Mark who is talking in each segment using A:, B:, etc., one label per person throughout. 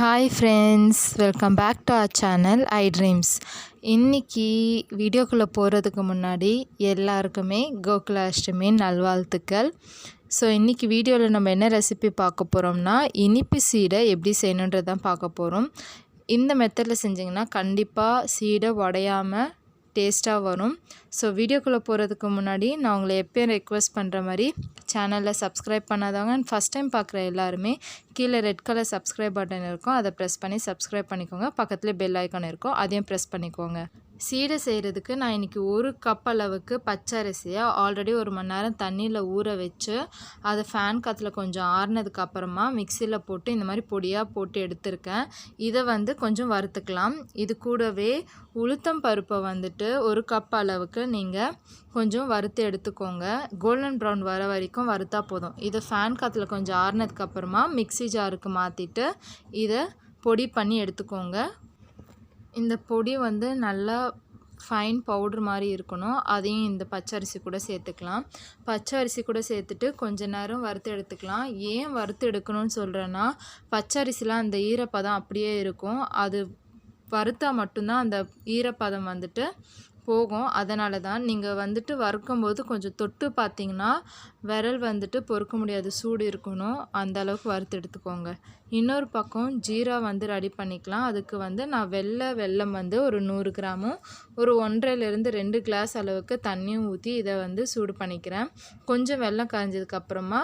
A: Hi friends, welcome back to our channel I-DREAMZ. இன்னைக்கு வீடியோக்குள்ளே போகிறதுக்கு முன்னாடி எல்லாருக்குமே கோகுலாஷ்டமி நல்வாழ்த்துக்கள். ஸோ இன்றைக்கி வீடியோவில் நம்ம என்ன ரெசிபி பார்க்க போகிறோம்னா இனிப்பு சீடை எப்படி செய்யணுன்றது தான் பார்க்க போகிறோம். இந்த மெத்தடில் செஞ்சிங்கன்னா கண்டிப்பாக சீடை உடையாமல் டேஸ்ட்டாக வரும். ஸோ வீடியோக்குள்ளே போகிறதுக்கு முன்னாடி நான் உங்களை எப்போயும் ரெக்வெஸ்ட் பண்ணுற மாதிரி சேனலில் சப்ஸ்கிரைப் பண்ணாதவங்க அண்ட் ஃபஸ்ட் டைம் பார்க்குற எல்லாருமே கீழே ரெட் கலர் சப்ஸ்கிரைப் பட்டன் இருக்கும், அதை ப்ரெஸ் பண்ணி சப்ஸ்கிரைப் பண்ணிக்கோங்க. பக்கத்துலேயே பெல் ஐக்கான் இருக்கும், அதையும் ப்ரெஸ் பண்ணிக்கோங்க. சீடை செய்கிறதுக்கு நான் இன்றைக்கி 1 கப் அளவுக்கு பச்சரிசியை ஆல்ரெடி 1 மணி நேரம் தண்ணியில் ஊற வச்சு அதை ஃபேன் காற்றுல கொஞ்சம் ஆறுனதுக்கு அப்புறமா மிக்சியில் போட்டு இந்த மாதிரி பொடியாக போட்டு எடுத்திருக்கேன். இதை கொஞ்சம் வறுத்துக்கலாம். இது கூடவே உளுத்தம் பருப்பை 1 கப் அளவுக்கு நீங்கள் கொஞ்சம் வறுத்து எடுத்துக்கோங்க. கோல்டன் ப்ரௌன் வர வரைக்கும் வறுத்தா போதும். இதை ஃபேன் காற்றுல கொஞ்சம் ஆறுனதுக்கப்புறமா மிக்சி ஜாருக்கு மாற்றிட்டு இதை பொடி பண்ணி எடுத்துக்கோங்க. இந்த பொடி நல்லா ஃபைன் பவுட்ரு மாதிரி இருக்கணும். அதையும் இந்த பச்சரிசி கூட சேர்த்துக்கலாம். பச்சரிசி கூட சேர்த்துட்டு கொஞ்ச நேரம் வறுத்து எடுத்துக்கலாம். ஏன் வறுத்து எடுக்கணும்னு சொல்கிறேன்னா, பச்சரிசிலாம் அந்த ஈரப்பதம் அப்படியே இருக்கும். அது வறுத்தா மட்டும்தான் அந்த ஈரப்பதம் போகும். அதனால தான் நீங்கள் வறுக்கும்போது கொஞ்சம் தொட்டு பார்த்தீங்கன்னா விரல் பொறுக்க முடியாது, சூடு இருக்கணும். அந்த அளவுக்கு வறுத்து எடுத்துக்கோங்க. இன்னொரு பக்கம் ஜீரா ரெடி பண்ணிக்கலாம். அதுக்கு நான் வெல்லம் ஒரு 100 கிராமும் ஒரு 1.5லேருந்து 2 கிளாஸ் அளவுக்கு தண்ணியும் ஊற்றி இதை சூடு பண்ணிக்கிறேன். கொஞ்சம் வெல்லம் கரைஞ்சதுக்கப்புறமா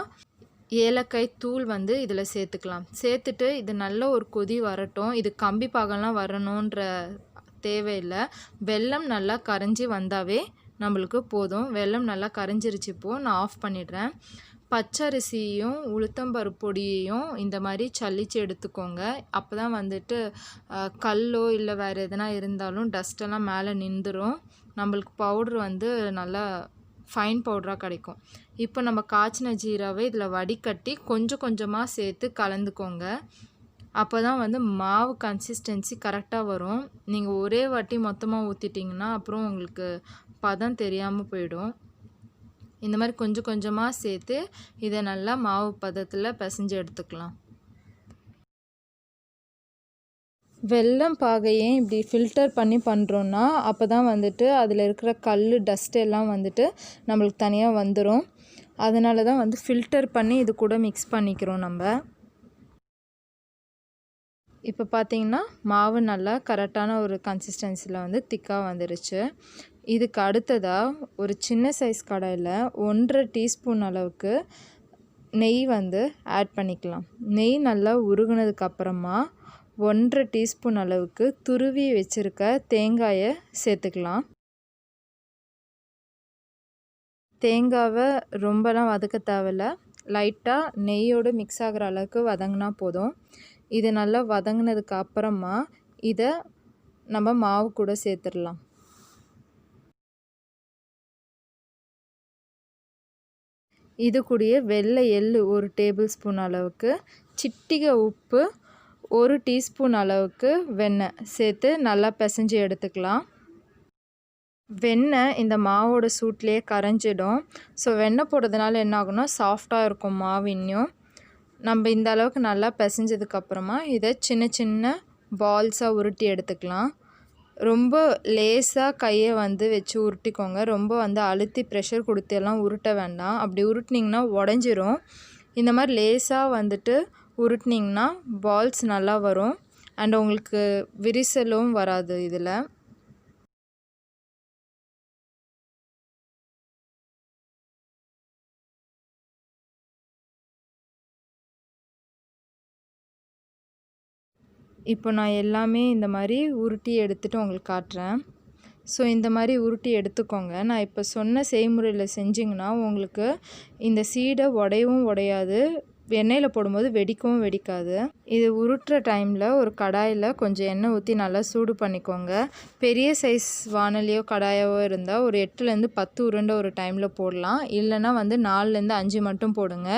A: ஏலக்காய் தூள் இதில் சேர்த்துக்கலாம். சேர்த்துட்டு இது நல்ல ஒரு கொதி வரட்டும். இது கம்பி பாகம்லாம் வரணுன்ற தேவையில்லை. வெல்லம் நல்லா கரைஞ்சி வந்தாவே நம்மளுக்கு போதும். வெல்லம் நல்லா கரைஞ்சிருச்சு. இப்போது நான் ஆஃப் பண்ணிடுறேன். பச்சரிசியும் உளுத்தம்பருப்பு பொடியையும் இந்த மாதிரி சலிச்சு எடுத்துக்கோங்க. அப்போ தான் கல்லோ இல்லை வேறு எதனா இருந்தாலும் டஸ்ட்டெல்லாம் மேலே நின்றுடும். நம்மளுக்கு பவுட்ரு நல்லா ஃபைன் பவுடராக கிடைக்கும். இப்போ நம்ம காய்ச்சின ஜீராவை இதில் வடிகட்டி கொஞ்சம் கொஞ்சமாக சேர்த்து கலந்துக்கோங்க. அப்போ தான் மாவு கன்சிஸ்டன்சி கரெக்டாக வரும். நீங்கள் ஒரே வாட்டி மொத்தமாக ஊற்றிட்டிங்கன்னா அப்புறம் உங்களுக்கு பதம் தெரியாமல் போயிடும். இந்த மாதிரி கொஞ்சம் கொஞ்சமாக சேர்த்து இதை நல்லா மாவு பதத்தில் பிசைஞ்சு எடுத்துக்கலாம். வெல்லம் பாகையே இப்படி ஃபில்டர் பண்ணி பண்ணுறோன்னா அப்போ தான் அதில் இருக்கிற கல் டஸ்ட் எல்லாம் நம்மளுக்கு தனியாக வந்துடும். அதனால தான் ஃபில்டர் பண்ணி இது கூட மிக்ஸ் பண்ணிக்கிறோம் நம்ம. இப்போ பார்த்தீங்கன்னா மாவு நல்லா கரெக்டான ஒரு கன்சிஸ்டன்சியில் திக்காக வந்துருச்சு. இதுக்கு அடுத்ததாக ஒரு சின்ன சைஸ் கடாயில் 1.5 டீஸ்பூன் அளவுக்கு நெய் ஆட் பண்ணிக்கலாம். நெய் நல்லா உருகுனதுக்கப்புறமா 1.5 டீஸ்பூன் அளவுக்கு துருவி வச்சுருக்க தேங்காயை சேர்த்துக்கலாம். தேங்காவை ரொம்பலாம் வதக்க தேவையில்ல, லைட்டாக நெய்யோடு மிக்ஸ் ஆகிற அளவுக்கு வதங்கினா போதும். இது நல்லா வதங்கினதுக்கு அப்புறமா இதை நம்ம மாவு கூட சேர்த்துடலாம். இது கூடயே வெள்ளை எள்ளு 1 டேபிள் ஸ்பூன் அளவுக்கு, சிட்டிகை உப்பு, 1 டீஸ்பூன் அளவுக்கு வெண்ணெய் சேர்த்து நல்லா பிசைஞ்சு எடுத்துக்கலாம். வெண்ணெய் இந்த மாவோட சூட்லேயே கரைஞ்சிடும். ஸோ வெண்ணெய் போடுறதுனால என்ன ஆகும்னா சாஃப்டாக இருக்கும் மாவு. இன்னும் நம்ம இந்த அளவுக்கு நல்லா பிசைஞ்சதுக்கப்புறமா இதை சின்ன சின்ன பால்ஸாக உருட்டி எடுத்துக்கலாம். ரொம்ப லேசாக கையை வச்சு உருட்டிக்கோங்க. ரொம்ப அழுத்தி ப்ரெஷர் கொடுத்து எல்லாம் உருட்ட வேண்டாம். அப்படி உருட்டினிங்கன்னா உடஞ்சிரும். இந்த மாதிரி லேசாக உருட்டினிங்கன்னா பால்ஸ் நல்லா வரும். அண்ட் உங்களுக்கு விரிசலும் வராது. இதில் இப்போ நான் எல்லாமே இந்த மாதிரி உருட்டி எடுத்துகிட்டு உங்களுக்கு காட்டுறேன். ஸோ இந்த மாதிரி உருட்டி எடுத்துக்கோங்க. நான் இப்போ சொன்ன செய்முறையில் செஞ்சிங்கன்னா உங்களுக்கு இந்த சீடை உடையவும் உடையாது, எண்ணெயில் போடும்போது வெடிக்கவும் வெடிக்காது. இது உருட்டுற டைமில் ஒரு கடாயில் கொஞ்சம் எண்ணெய் ஊற்றி நல்லா சூடு பண்ணிக்கோங்க. பெரிய சைஸ் வானலியோ கடாயோ இருந்தால் ஒரு 8லேருந்து 10 உருண்டை ஒரு டைமில் போடலாம். இல்லைன்னா 4லேருந்து 5 மட்டும் போடுங்க.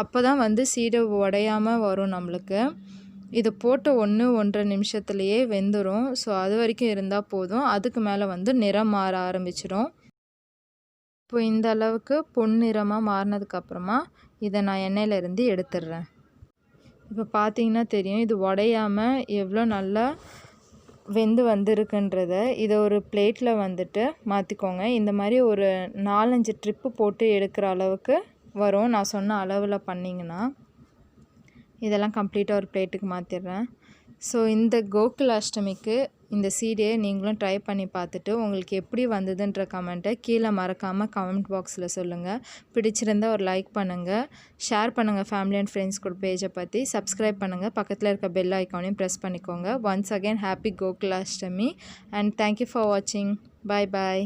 A: அப்போ தான் சீடை உடையாமல் வரும் நம்மளுக்கு. இது போட்ட 1-1.5 நிமிஷத்துலேயே வெந்துடும். ஸோ அது வரைக்கும் இருந்தால் போதும். அதுக்கு மேலே நிறம் மாற ஆரம்பிச்சிடும். இப்போ இந்த அளவுக்கு பொன்னிறமாக மாறினதுக்கப்புறமா இதை நான் எண்ணெயிலேருந்து எடுத்துடுறேன். இப்போ பார்த்தீங்கன்னா தெரியும் இது உடையாமல் எவ்வளோ நல்லா வெந்து வந்திருக்குன்றத. இதை ஒரு பிளேட்டில் வந்துட்டு மாற்றிக்கோங்க. இந்த மாதிரி ஒரு 4-5 ட்ரிப்பு போட்டு எடுக்கிற அளவுக்கு வரும். நான் சொன்ன அளவில் பண்ணிங்கன்னா இதெல்லாம் கம்ப்ளீட்டாக ஒரு பிளேட்டுக்கு மாற்றிடுறேன். ஸோ இந்த கோகுலாஷ்டமிக்கு இந்த சீடையை நீங்களும் ட்ரை பண்ணி பார்த்துட்டு உங்களுக்கு எப்படி வந்ததுன்ற கமெண்ட்டை கீழே மறக்காமல் கமெண்ட் பாக்ஸில் சொல்லுங்கள். பிடிச்சிருந்தால் ஒரு லைக் பண்ணுங்கள், ஷேர் பண்ணுங்கள் ஃபேமிலி அண்ட் ஃப்ரெண்ட்ஸ் கூட பேஜை பற்றி, சப்ஸ்கிரைப் பண்ணுங்கள், பக்கத்தில் இருக்க பெல் ஐக்கானையும் ப்ரெஸ் பண்ணிக்கோங்க. Once again happy Gokulashtami and thank you for வாட்சிங். பாய் பாய்.